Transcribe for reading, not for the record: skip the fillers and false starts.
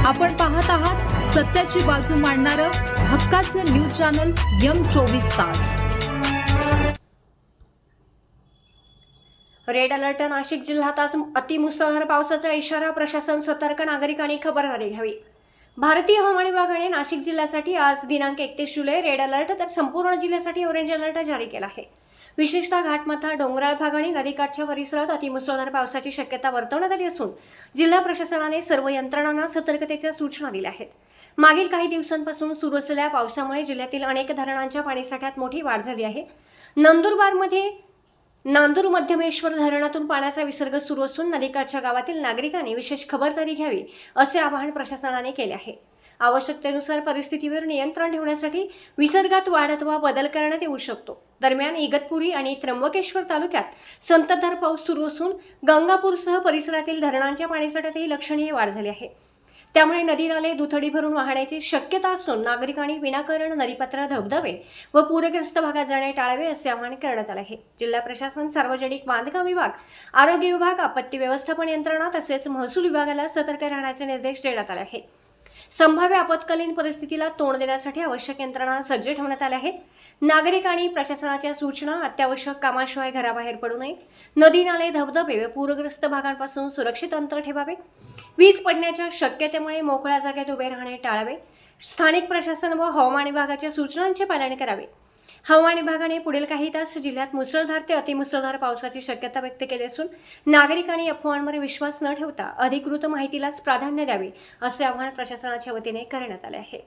आपण पाहत आहात सत्याची बाजू मांडणारं हक्काचं न्यूज चॅनल M24 तास। रेड अलर्ट नाशिक जिल्ह्यात आज अतिमुसळधार पावसाचा इशारा। प्रशासन सतर्क, नागरिकांनी खबरदारी घ्यावी। भारतीय हवामान विभागाने नाशिक जिल्ह्यासाठी आज दिनांक 31 जुलै रेड अलर्ट तर संपूर्ण जिल्ह्यासाठी ऑरेंज अलर्ट जारी केला आहे। विशेषतः घाटमथार, डोंगराळ भाग आणि नदीकाठच्या परिसरात अतिमुसळधार पावसाची शक्यता वर्तवण्यात आली असून जिल्हा प्रशासनाने सर्व यंत्रणांना सतर्कतेच्या सूचना दिल्या आहेत। मागील काही दिवसांपासून सुरू असलेल्या पावसामुळे जिल्ह्यातील अनेक धरणांच्या पाणीसाठ्यात मोठी वाढ झाली आहे। नंदुरबारमध्ये नांदूर मध्यमेश्वर धरणातून पाण्याचा विसर्ग सुरू असून नदीकाठच्या गावातील नागरिकांनी विशेष खबरदारी घ्यावी असे आवाहन प्रशासनाने केले आहे। आवश्यकतेनुसार परिस्थितीवर नियंत्रण ठेवण्यासाठी विसर्गात वाढ अथवा बदल करण्यात येऊ शकतो। दरम्यान इगतपुरी आणि त्र्यंबकेश्वर तालुक्यात संततधार पाऊस सुरू असून गंगापूरसह परिसरातील धरणांच्या पाणीसाठ्यातही लक्षणीय वाढ झाली आहे। त्यामुळे नदी नाले दुथडी भरून वाहण्याची शक्यता असून नागरिकांनी विनाकारण नदीपात्र, धबधबे व पूरग्रस्त भागात जाणे टाळावे असे आवाहन करण्यात आले आहे। जिल्हा प्रशासन, सार्वजनिक बांधकाम विभाग, आरोग्य विभाग, आपत्ती व्यवस्थापन यंत्रणा तसेच महसूल विभागाला सतर्क राहण्याचे निर्देश देण्यात आले आहेत। संभाव्य आपत्कालीन परिस्थितीला तोंड देण्यासाठी आवश्यक यंत्रणा सज्ज ठेवण्यात आल्या आहेत। नागरिकांनी प्रशासनाच्या सूचना, अत्यावश्यक कामाशिवाय घराबाहेर पडू नये, नदी नाले, धबधबे व पूरग्रस्त भागांपासून सुरक्षित अंतर ठेवावे, वीज पडण्याच्या शक्यतेमुळे मोकळ्या जागेत उभे राहणे टाळावे, स्थानिक प्रशासन व हवामान विभागाच्या सूचनांचे पालन करावे। हवामान विभागाने पुढील काही तास जिल्ह्यात मुसळधार ते अतिमुसळधार पावसाची शक्यता व्यक्त केली असून नागरिकांनी अफवांवर विश्वास न ठेवता अधिकृत माहितीलाच प्राधान्य द्यावे असे आवाहन प्रशासनाच्या वतीने करण्यात आले आहे।